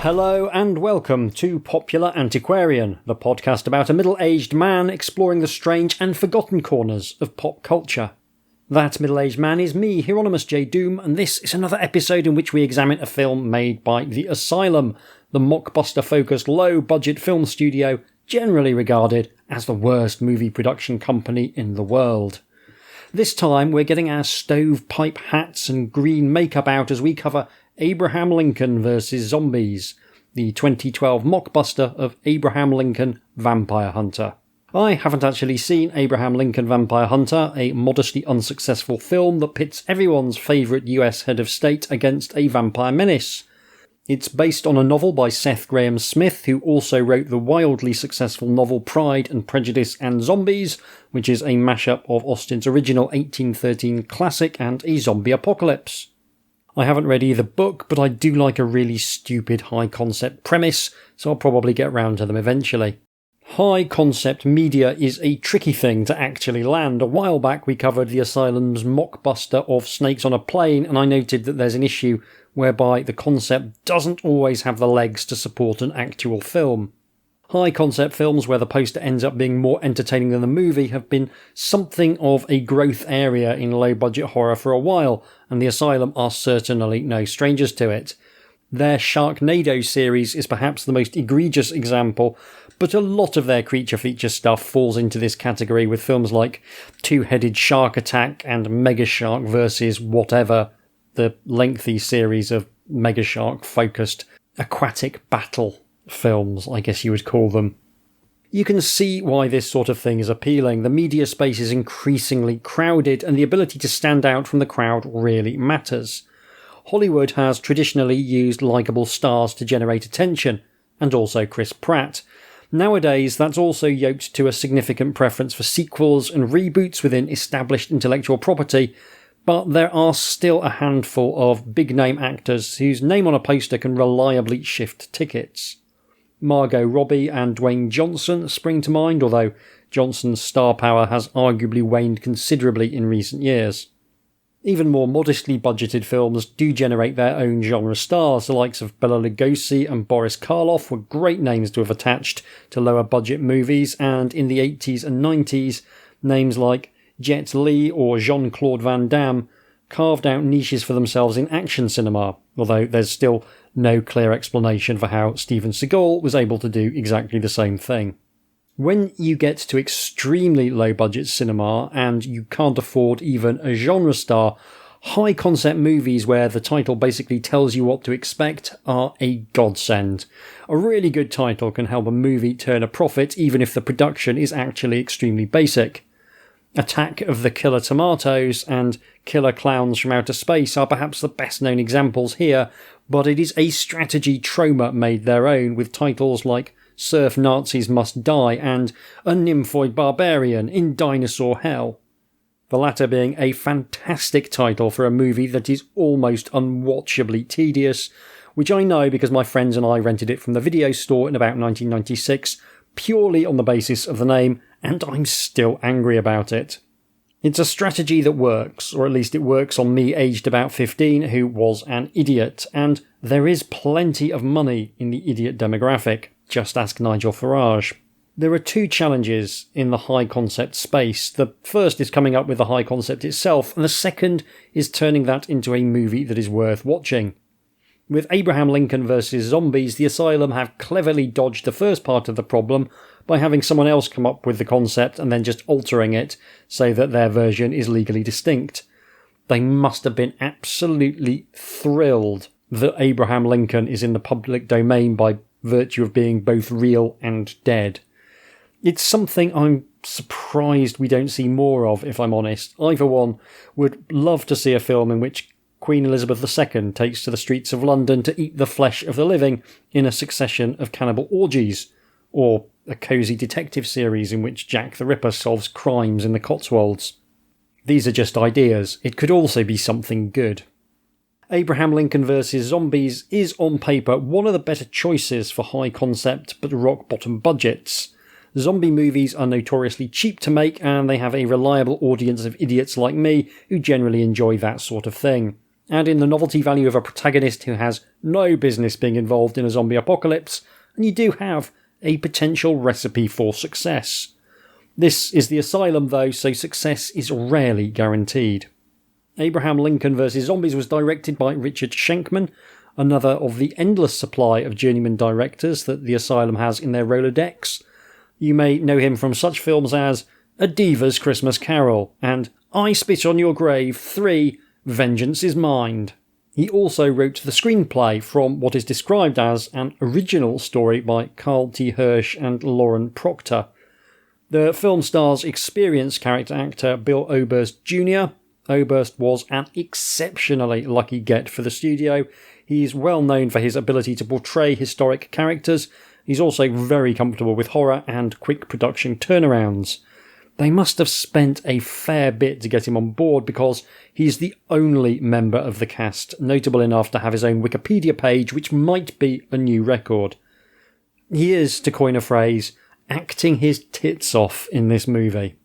Hello and welcome to Popular Antiquarian, the podcast about a middle-aged man exploring the strange and forgotten corners of pop culture. That middle-aged man is me, Hieronymus J. Doom, and this is another episode in which we examine a film made by the Asylum, the mockbuster-focused low-budget film studio generally regarded as the worst movie production company in the world. This time we're getting our stovepipe hats and green makeup out as we cover Abraham Lincoln vs. Zombies, the 2012 mockbuster of Abraham Lincoln Vampire Hunter. I haven't actually seen Abraham Lincoln Vampire Hunter, a modestly unsuccessful film that pits everyone's favourite US head of state against a vampire menace. It's based on a novel by Seth Graham Smith, who also wrote the wildly successful novel Pride and Prejudice and Zombies, which is a mashup of Austen's original 1813 classic and a zombie apocalypse. I haven't read either book, but I do like a really stupid high-concept premise, so I'll probably get round to them eventually. High-concept media is a tricky thing to actually land. A while back we covered the Asylum's mockbuster of Snakes on a Plane, and I noted that there's an issue whereby the concept doesn't always have the legs to support an actual film. High-concept films where the poster ends up being more entertaining than the movie have been something of a growth area in low-budget horror for a while, and the Asylum are certainly no strangers to it. Their Sharknado series is perhaps the most egregious example, but a lot of their creature feature stuff falls into this category with films like Two-Headed Shark Attack and Mega Shark vs. Whatever, the lengthy series of Mega Shark-focused aquatic battle films, I guess you would call them. You can see why this sort of thing is appealing. The media space is increasingly crowded, and the ability to stand out from the crowd really matters. Hollywood has traditionally used likeable stars to generate attention, and also Chris Pratt. Nowadays, that's also yoked to a significant preference for sequels and reboots within established intellectual property, but there are still a handful of big-name actors whose name on a poster can reliably shift tickets. Margot Robbie and Dwayne Johnson spring to mind, although Johnson's star power has arguably waned considerably in recent years. Even more modestly budgeted films do generate their own genre stars. The likes of Bela Lugosi and Boris Karloff were great names to have attached to lower budget movies, and in the 80s and 90s, names like Jet Li or Jean-Claude Van Damme carved out niches for themselves in action cinema, although there's still no clear explanation for how Steven Seagal was able to do exactly the same thing. When you get to extremely low-budget cinema and you can't afford even a genre star, high-concept movies where the title basically tells you what to expect are a godsend. A really good title can help a movie turn a profit even if the production is actually extremely basic. Attack of the Killer Tomatoes and Killer Clowns from Outer Space are perhaps the best-known examples here, but it is a strategy Troma made their own with titles like Surf Nazis Must Die and A Nymphoid Barbarian in Dinosaur Hell. The latter being a fantastic title for a movie that is almost unwatchably tedious, which I know because my friends and I rented it from the video store in about 1996, purely on the basis of the name, and I'm still angry about it. It's a strategy that works, or at least it works on me aged about 15 who was an idiot, and there is plenty of money in the idiot demographic, just ask Nigel Farage. There are two challenges in the high concept space. The first is coming up with the high concept itself, and the second is turning that into a movie that is worth watching. With Abraham Lincoln vs. Zombies, the Asylum have cleverly dodged the first part of the problem by having someone else come up with the concept and then just altering it so that their version is legally distinct. They must have been absolutely thrilled that Abraham Lincoln is in the public domain by virtue of being both real and dead. It's something I'm surprised we don't see more of, if I'm honest. I, for one, would love to see a film in which Queen Elizabeth II takes to the streets of London to eat the flesh of the living in a succession of cannibal orgies, or a cosy detective series in which Jack the Ripper solves crimes in the Cotswolds. These are just ideas. It could also be something good. Abraham Lincoln vs. Zombies is on paper one of the better choices for high concept but rock bottom budgets. Zombie movies are notoriously cheap to make, and they have a reliable audience of idiots like me who generally enjoy that sort of thing. Add in the novelty value of a protagonist who has no business being involved in a zombie apocalypse, and you do have a potential recipe for success. This is the Asylum though, so success is rarely guaranteed. Abraham Lincoln vs. Zombies was directed by Richard Schenkman, another of the endless supply of journeyman directors that the Asylum has in their Rolodex. You may know him from such films as A Diva's Christmas Carol and I Spit on Your Grave 3, Vengeance is Mine. He also wrote the screenplay from what is described as an original story by Carl T. Hirsch and Lauren Proctor. The film stars experienced character actor Bill Oberst Jr. Oberst was an exceptionally lucky get for the studio. He's well known for his ability to portray historic characters. He's also very comfortable with horror and quick production turnarounds. They must have spent a fair bit to get him on board because he's the only member of the cast notable enough to have his own Wikipedia page, which might be a new record. He is, to coin a phrase, acting his tits off in this movie.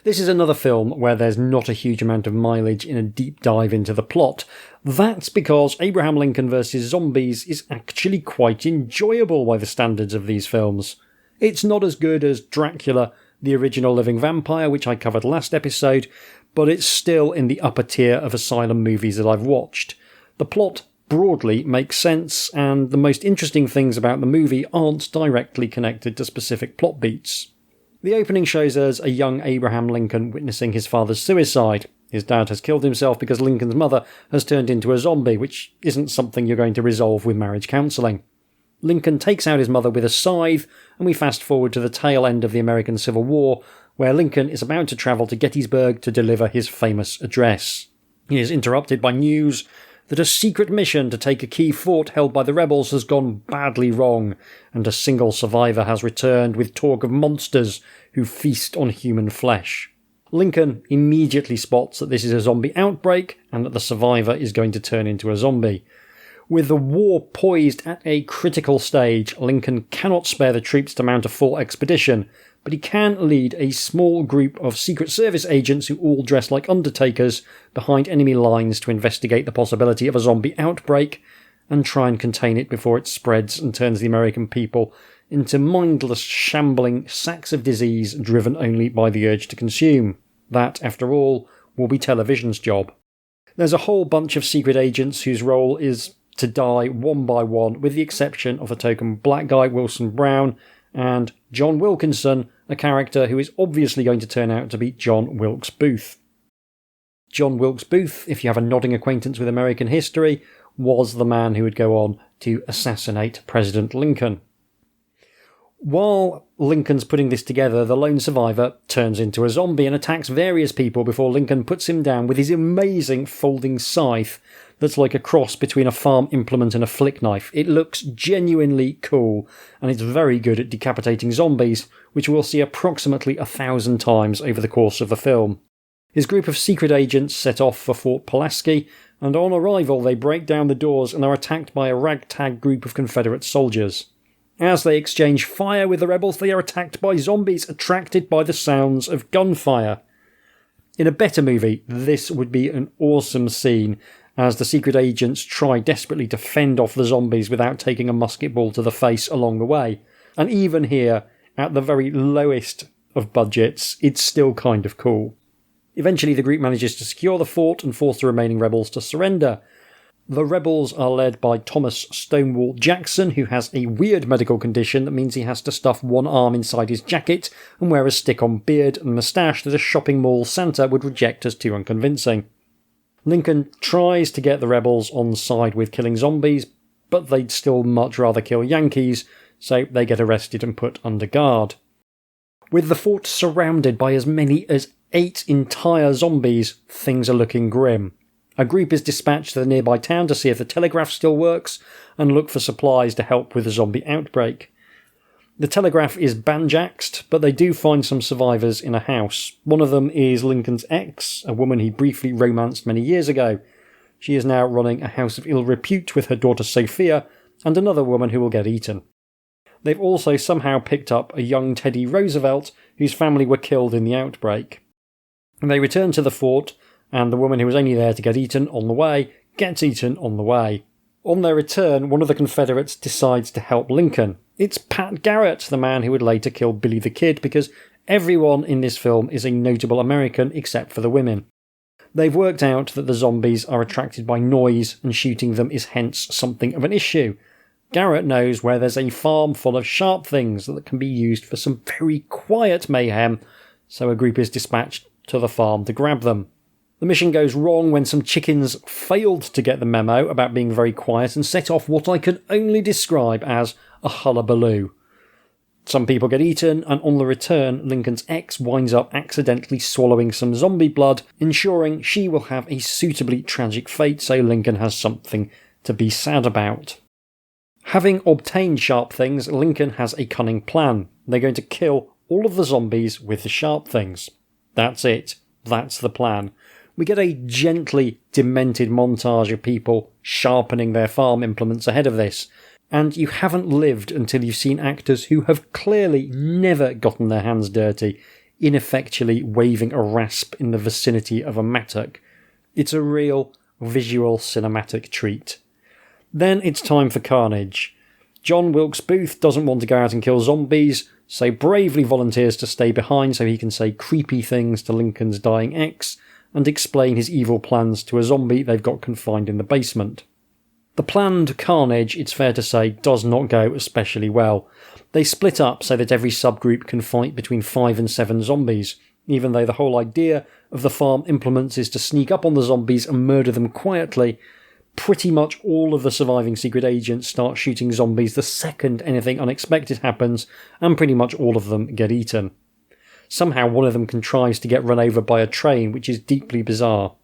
This is another film where there's not a huge amount of mileage in a deep dive into the plot. That's because Abraham Lincoln vs. Zombies is actually quite enjoyable by the standards of these films. It's not as good as Dracula, the original living vampire, which I covered last episode, but it's still in the upper tier of Asylum movies that I've watched. The plot broadly makes sense, and the most interesting things about the movie aren't directly connected to specific plot beats. The opening shows us a young Abraham Lincoln witnessing his father's suicide. His dad has killed himself because Lincoln's mother has turned into a zombie, which isn't something you're going to resolve with marriage counselling. Lincoln takes out his mother with a scythe, and we fast forward to the tail end of the American Civil War, where Lincoln is about to travel to Gettysburg to deliver his famous address. He is interrupted by news that a secret mission to take a key fort held by the rebels has gone badly wrong, and a single survivor has returned with talk of monsters who feast on human flesh. Lincoln immediately spots that this is a zombie outbreak and that the survivor is going to turn into a zombie. With the war poised at a critical stage, Lincoln cannot spare the troops to mount a full expedition, but he can lead a small group of Secret Service agents who all dress like undertakers behind enemy lines to investigate the possibility of a zombie outbreak and try and contain it before it spreads and turns the American people into mindless, shambling sacks of disease driven only by the urge to consume. That, after all, will be television's job. There's a whole bunch of secret agents whose role is to die one by one, with the exception of the token black guy Wilson Brown and John Wilkinson, a character who is obviously going to turn out to be John Wilkes Booth. John Wilkes Booth, if you have a nodding acquaintance with American history, was the man who would go on to assassinate President Lincoln. While Lincoln's putting this together, the lone survivor turns into a zombie and attacks various people before Lincoln puts him down with his amazing folding scythe that's like a cross between a farm implement and a flick knife. It looks genuinely cool, and it's very good at decapitating zombies, which we'll see approximately 1,000 times over the course of the film. His group of secret agents set off for Fort Pulaski, and on arrival they break down the doors and are attacked by a ragtag group of Confederate soldiers. As they exchange fire with the rebels, they are attacked by zombies attracted by the sounds of gunfire. In a better movie, this would be an awesome scene, as the secret agents try desperately to fend off the zombies without taking a musket ball to the face along the way. And even here, at the very lowest of budgets, it's still kind of cool. Eventually the group manages to secure the fort and force the remaining rebels to surrender. The rebels are led by Thomas Stonewall Jackson, who has a weird medical condition that means he has to stuff one arm inside his jacket and wear a stick-on beard and moustache that a shopping mall Santa would reject as too unconvincing. Lincoln tries to get the rebels on side with killing zombies, but they'd still much rather kill Yankees, so they get arrested and put under guard. With the fort surrounded by as many as 8 entire zombies, things are looking grim. A group is dispatched to the nearby town to see if the telegraph still works and look for supplies to help with the zombie outbreak. The telegraph is banjaxed, but they do find some survivors in a house. One of them is Lincoln's ex, a woman he briefly romanced many years ago. She is now running a house of ill repute with her daughter Sophia and another woman who will get eaten. They've also somehow picked up a young Teddy Roosevelt whose family were killed in the outbreak. They return to the fort, and the woman who was only there to get eaten on the way gets eaten on the way. On their return, one of the Confederates decides to help Lincoln. It's Pat Garrett, the man who would later kill Billy the Kid, because everyone in this film is a notable American except for the women. They've worked out that the zombies are attracted by noise and shooting them is hence something of an issue. Garrett knows where there's a farm full of sharp things that can be used for some very quiet mayhem, so a group is dispatched to the farm to grab them. The mission goes wrong when some chickens failed to get the memo about being very quiet and set off what I can only describe as a hullabaloo. Some people get eaten, and on the return, Lincoln's ex winds up accidentally swallowing some zombie blood, ensuring she will have a suitably tragic fate, so Lincoln has something to be sad about. Having obtained sharp things, Lincoln has a cunning plan. They're going to kill all of the zombies with the sharp things. That's it. That's the plan. We get a gently demented montage of people sharpening their farm implements ahead of this, and you haven't lived until you've seen actors who have clearly never gotten their hands dirty, ineffectually waving a rasp in the vicinity of a mattock. It's a real visual cinematic treat. Then it's time for carnage. John Wilkes Booth doesn't want to go out and kill zombies, so bravely volunteers to stay behind so he can say creepy things to Lincoln's dying ex, and explain his evil plans to a zombie they've got confined in the basement. The planned carnage, it's fair to say, does not go especially well. They split up so that every subgroup can fight between 5 and 7 zombies, even though the whole idea of the farm implements is to sneak up on the zombies and murder them quietly. Pretty much all of the surviving secret agents start shooting zombies the second anything unexpected happens, and pretty much all of them get eaten. Somehow one of them contrives to get run over by a train, which is deeply bizarre.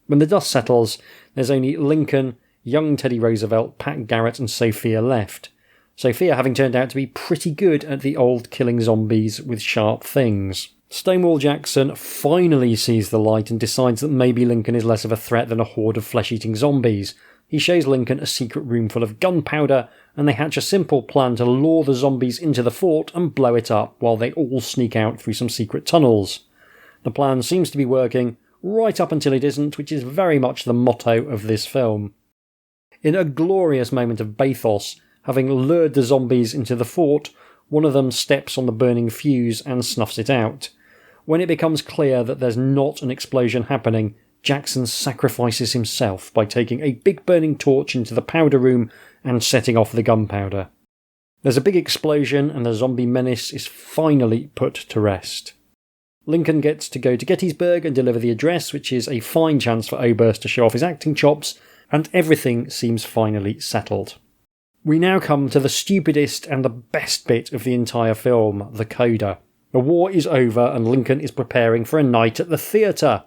When the dust settles, there's only Lincoln, young Teddy Roosevelt, Pat Garrett and Sophia left. Sophia having turned out to be pretty good at the old killing zombies with sharp things. Stonewall Jackson finally sees the light and decides that maybe Lincoln is less of a threat than a horde of flesh-eating zombies. He shows Lincoln a secret room full of gunpowder, and they hatch a simple plan to lure the zombies into the fort and blow it up while they all sneak out through some secret tunnels. The plan seems to be working, right up until it isn't, which is very much the motto of this film. In a glorious moment of bathos, having lured the zombies into the fort, one of them steps on the burning fuse and snuffs it out. When it becomes clear that there's not an explosion happening, Jackson sacrifices himself by taking a big burning torch into the powder room and setting off the gunpowder. There's a big explosion and the zombie menace is finally put to rest. Lincoln gets to go to Gettysburg and deliver the address, which is a fine chance for Oberst to show off his acting chops, and everything seems finally settled. We now come to the stupidest and the best bit of the entire film, the coda. The war is over and Lincoln is preparing for a night at the theatre.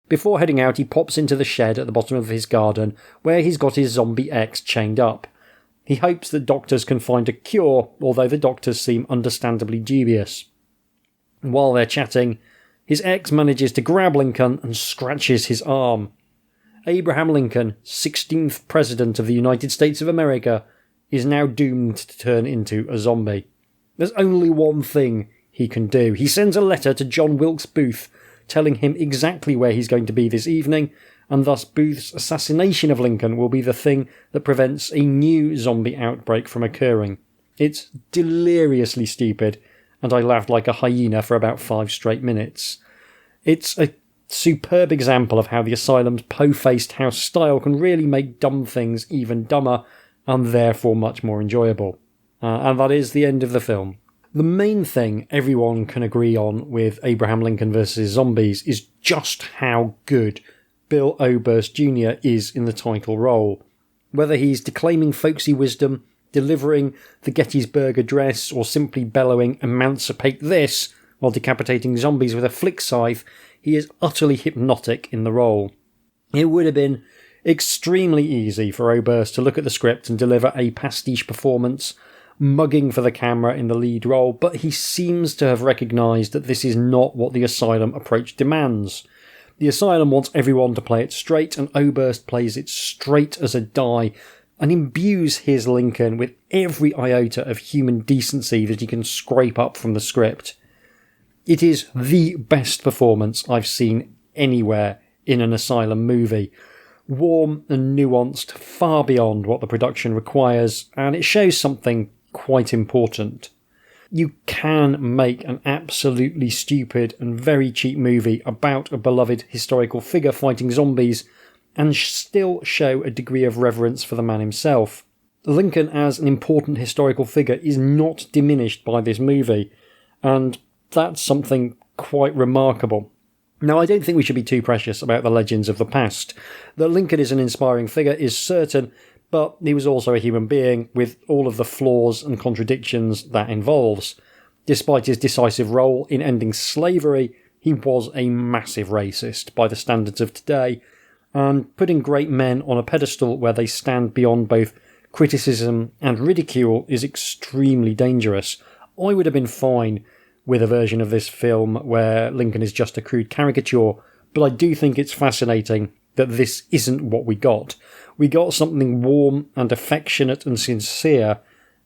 Before heading out, he pops into the shed at the bottom of his garden, where he's got his zombie ex chained up. He hopes that doctors can find a cure, although the doctors seem understandably dubious. While they're chatting, his ex manages to grab Lincoln and scratches his arm. Abraham Lincoln, 16th President of the United States of America, is now doomed to turn into a zombie. There's only one thing he can do. He sends a letter to John Wilkes Booth, telling him exactly where he's going to be this evening, and thus Booth's assassination of Lincoln will be the thing that prevents a new zombie outbreak from occurring. It's deliriously stupid, and I laughed like a hyena for about 5 straight minutes. It's a superb example of how the Asylum's po-faced house style can really make dumb things even dumber, and therefore much more enjoyable. And that is the end of the film. The main thing everyone can agree on with Abraham Lincoln vs. Zombies is just how good Bill Oberst Jr. is in the title role. Whether he's declaiming folksy wisdom, delivering the Gettysburg Address, or simply bellowing "Emancipate this" while decapitating zombies with a flick scythe, he is utterly hypnotic in the role. It would have been extremely easy for Oberst to look at the script and deliver a pastiche performance, mugging for the camera in the lead role, but he seems to have recognised that this is not what the Asylum approach demands. The Asylum wants everyone to play it straight, and Oberst plays it straight as a die, and imbues his Lincoln with every iota of human decency that he can scrape up from the script. It is the best performance I've seen anywhere in an Asylum movie. warm and nuanced, far beyond what the production requires, and it shows something quite important. You can make an absolutely stupid and very cheap movie about a beloved historical figure fighting zombies and still show a degree of reverence for the man himself. Lincoln as an important historical figure is not diminished by this movie, and that's something quite remarkable. Now, I don't think we should be too precious about the legends of the past. That Lincoln is an inspiring figure is certain, but he was also a human being with all of the flaws and contradictions that involves. Despite his decisive role in ending slavery, he was a massive racist by the standards of today, and putting great men on a pedestal where they stand beyond both criticism and ridicule is extremely dangerous. I would have been fine with a version of this film where Lincoln is just a crude caricature, but I do think it's fascinating that this isn't what we got. We got something warm and affectionate and sincere,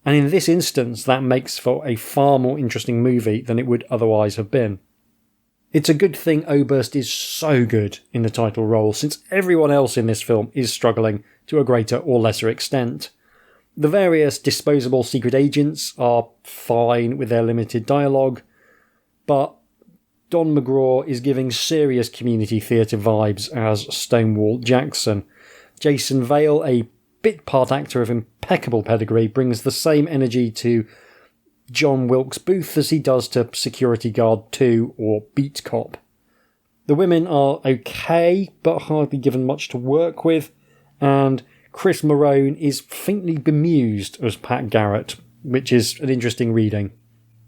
and in this instance that makes for a far more interesting movie than it would otherwise have been. It's a good thing Oberst is so good in the title role, since everyone else in this film is struggling to a greater or lesser extent. The various disposable secret agents are fine with their limited dialogue, but Don McGraw is giving serious community theatre vibes as Stonewall Jackson. Jason Vale, a bit-part actor of impeccable pedigree, brings the same energy to John Wilkes Booth as he does to Security Guard 2 or Beat Cop. The women are okay, but hardly given much to work with, and Chris Marone is faintly bemused as Pat Garrett, which is an interesting reading.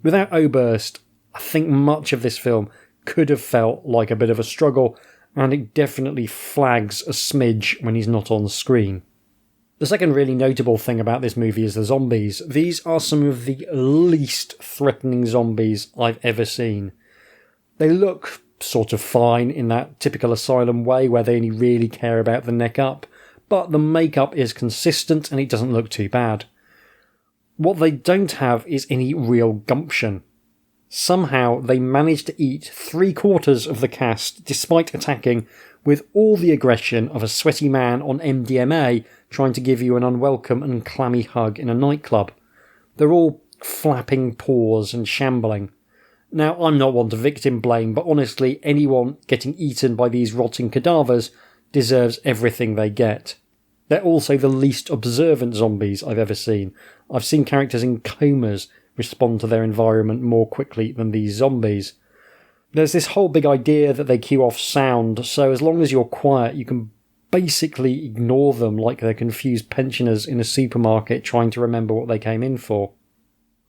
Without Oberst, I think much of this film could have felt like a bit of a struggle, and it definitely flags a smidge when he's not on screen. The second really notable thing about this movie is the zombies. These are some of the least threatening zombies I've ever seen. They look sort of fine in that typical Asylum way where they only really care about the neck up, but the makeup is consistent and it doesn't look too bad. What they don't have is any real gumption. Somehow they managed to eat 3/4 of the cast despite attacking with all the aggression of a sweaty man on MDMA trying to give you an unwelcome and clammy hug in a nightclub. They're all flapping paws and shambling. Now, I'm not one to victim blame, but honestly, anyone getting eaten by these rotting cadavers deserves everything they get. They're also the least observant zombies I've ever seen. I've seen characters in comas respond to their environment more quickly than these zombies. There's this whole big idea that they cue off sound, so as long as you're quiet, you can basically ignore them like they're confused pensioners in a supermarket trying to remember what they came in for.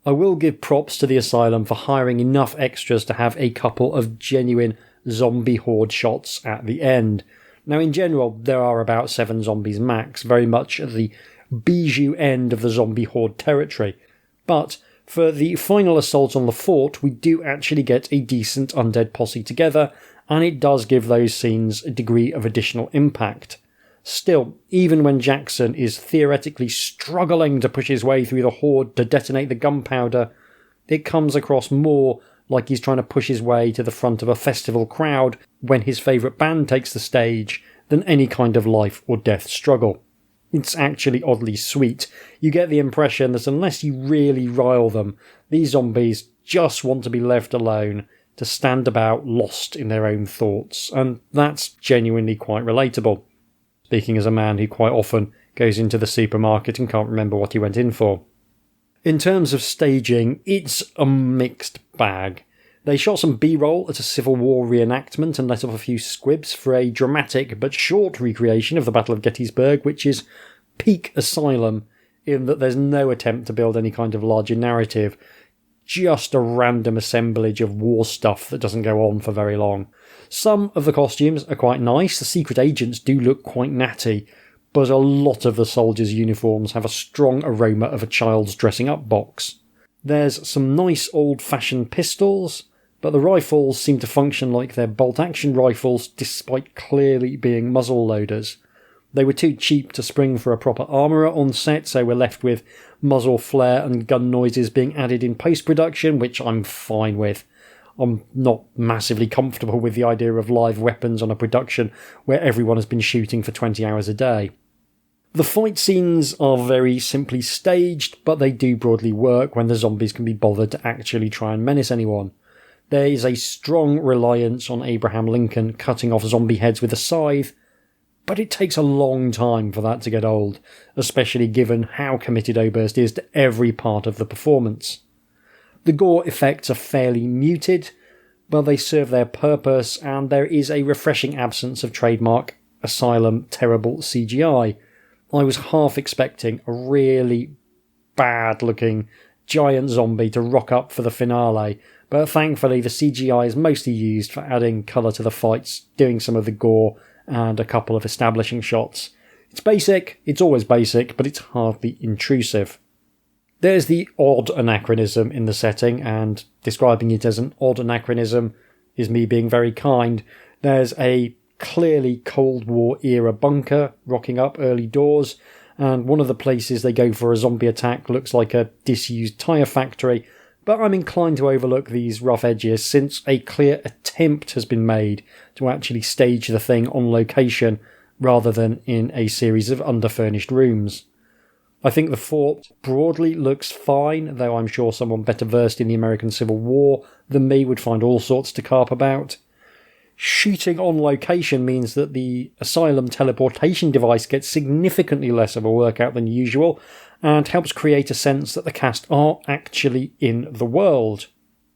I will give props to the Asylum for hiring enough extras to have a couple of genuine zombie horde shots at the end. Now, in general, there are about 7 zombies max, very much at the bijou end of the zombie horde territory. But for the final assault on the fort, we do actually get a decent undead posse together, and it does give those scenes a degree of additional impact. Still, even when Jackson is theoretically struggling to push his way through the horde to detonate the gunpowder, it comes across more like he's trying to push his way to the front of a festival crowd when his favourite band takes the stage than any kind of life or death struggle. It's actually oddly sweet. You get the impression that unless you really rile them, these zombies just want to be left alone to stand about lost in their own thoughts, and that's genuinely quite relatable. Speaking as a man who quite often goes into the supermarket and can't remember what he went in for. In terms of staging, it's a mixed bag. They shot some B-roll at a Civil War reenactment and let off a few squibs for a dramatic but short recreation of the Battle of Gettysburg, which is peak Asylum in that there's no attempt to build any kind of larger narrative, just a random assemblage of war stuff that doesn't go on for very long. Some of the costumes are quite nice, the secret agents do look quite natty, but a lot of the soldiers' uniforms have a strong aroma of a child's dressing up box. There's some nice old-fashioned pistols, but the rifles seem to function like they're bolt-action rifles despite clearly being muzzle loaders. They were too cheap to spring for a proper armourer on set, so we're left with muzzle flare and gun noises being added in post-production, which I'm fine with. I'm not massively comfortable with the idea of live weapons on a production where everyone has been shooting for 20 hours a day. The fight scenes are very simply staged, but they do broadly work when the zombies can be bothered to actually try and menace anyone. There is a strong reliance on Abraham Lincoln cutting off zombie heads with a scythe, but it takes a long time for that to get old, especially given how committed Oberst is to every part of the performance. The gore effects are fairly muted, but they serve their purpose, and there is a refreshing absence of trademark Asylum terrible CGI. I was half expecting a really bad-looking giant zombie to rock up for the finale, but thankfully the CGI is mostly used for adding colour to the fights, doing some of the gore, and a couple of establishing shots. It's basic, it's always basic, but it's hardly intrusive. There's the odd anachronism in the setting, and describing it as an odd anachronism is me being very kind. There's a clearly Cold War era bunker rocking up early doors, and one of the places they go for a zombie attack looks like a disused tyre factory, but I'm inclined to overlook these rough edges since a clear attempt has been made to actually stage the thing on location rather than in a series of underfurnished rooms. I think the fort broadly looks fine, though I'm sure someone better versed in the American Civil War than me would find all sorts to carp about. Shooting on location means that the Asylum teleportation device gets significantly less of a workout than usual, and helps create a sense that the cast are actually in the world.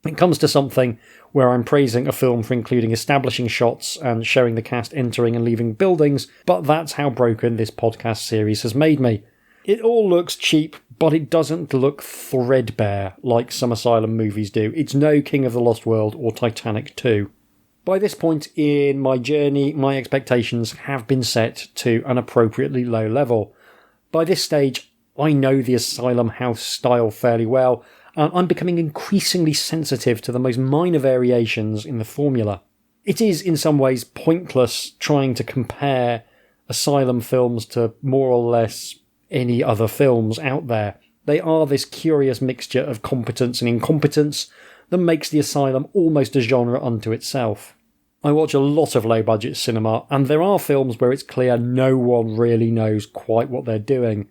It comes to something where I'm praising a film for including establishing shots and showing the cast entering and leaving buildings, but that's how broken this podcast series has made me. It all looks cheap, but it doesn't look threadbare like some Asylum movies do. It's no King of the Lost World or Titanic 2. By this point in my journey, my expectations have been set to an appropriately low level. By this stage, I know the Asylum house style fairly well, and I'm becoming increasingly sensitive to the most minor variations in the formula. It is in some ways pointless trying to compare Asylum films to more or less any other films out there. They are this curious mixture of competence and incompetence that makes the Asylum almost a genre unto itself. I watch a lot of low-budget cinema, and there are films where it's clear no one really knows quite what they're doing.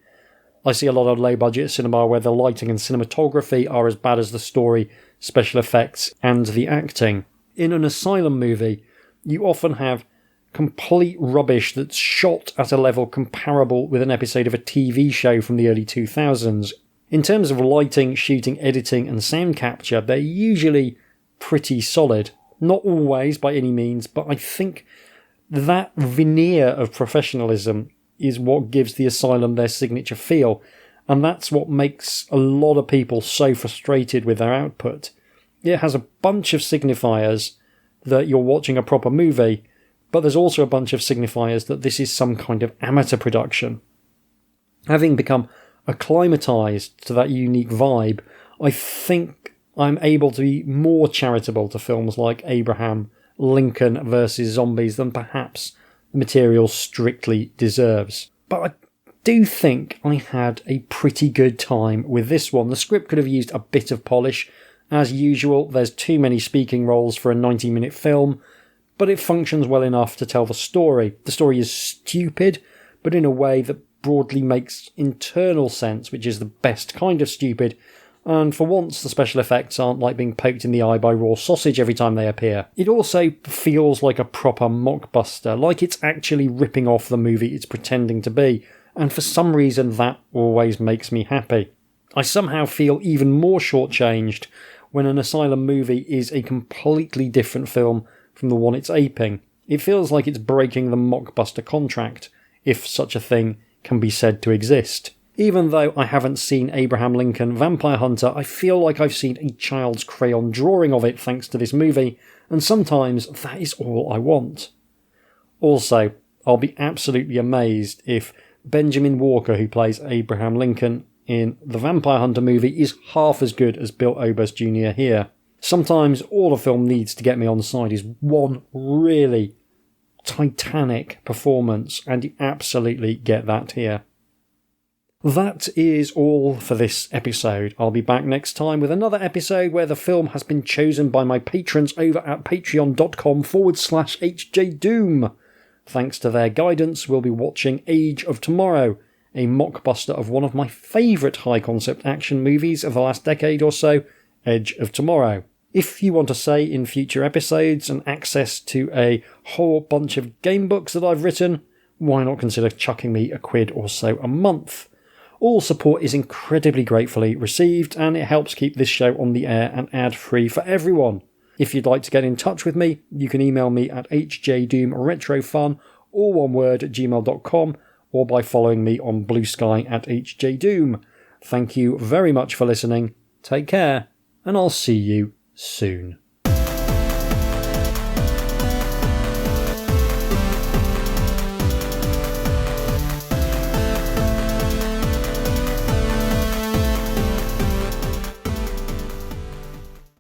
I see a lot of low-budget cinema where the lighting and cinematography are as bad as the story, special effects, and the acting. In an Asylum movie, you often have complete rubbish that's shot at a level comparable with an episode of a TV show from the early 2000s. In terms of lighting, shooting, editing, and sound capture, they're usually pretty solid. Not always, by any means, but I think that veneer of professionalism is what gives the Asylum their signature feel, and that's what makes a lot of people so frustrated with their output. It has a bunch of signifiers that you're watching a proper movie, but there's also a bunch of signifiers that this is some kind of amateur production. Having become acclimatised to that unique vibe, I think I'm able to be more charitable to films like Abraham Lincoln vs. Zombies than perhaps the material strictly deserves. But I do think I had a pretty good time with this one. The script could have used a bit of polish. As usual, there's too many speaking roles for a 90-minute film, but it functions well enough to tell the story. The story is stupid, but in a way that broadly makes internal sense, which is the best kind of stupid, and for once the special effects aren't like being poked in the eye by raw sausage every time they appear. It also feels like a proper mockbuster, like it's actually ripping off the movie it's pretending to be, and for some reason that always makes me happy. I somehow feel even more shortchanged when an Asylum movie is a completely different film from the one it's aping. It feels like it's breaking the mockbuster contract, if such a thing can be said to exist. Even though I haven't seen Abraham Lincoln Vampire Hunter, I feel like I've seen a child's crayon drawing of it thanks to this movie, and sometimes that is all I want. Also, I'll be absolutely amazed if Benjamin Walker, who plays Abraham Lincoln in the Vampire Hunter movie, is half as good as Bill Oberst Jr. here. Sometimes all a film needs to get me on side is one really titanic performance, and you absolutely get that here. That is all for this episode. I'll be back next time with another episode where the film has been chosen by my patrons over at patreon.com/HJDoom. Thanks to their guidance, we'll be watching Age of Tomorrow, a mockbuster of one of my favourite high-concept action movies of the last decade or so, Edge of Tomorrow. If you want a say in future episodes and access to a whole bunch of game books that I've written, why not consider chucking me £1 or so a month? All support is incredibly gratefully received, and it helps keep this show on the air and ad-free for everyone. If you'd like to get in touch with me, you can email me at hjdoomretrofun, all one word, at gmail.com, or by following me on Blue Sky at HJDoom. Thank you very much for listening, take care, and I'll see you soon.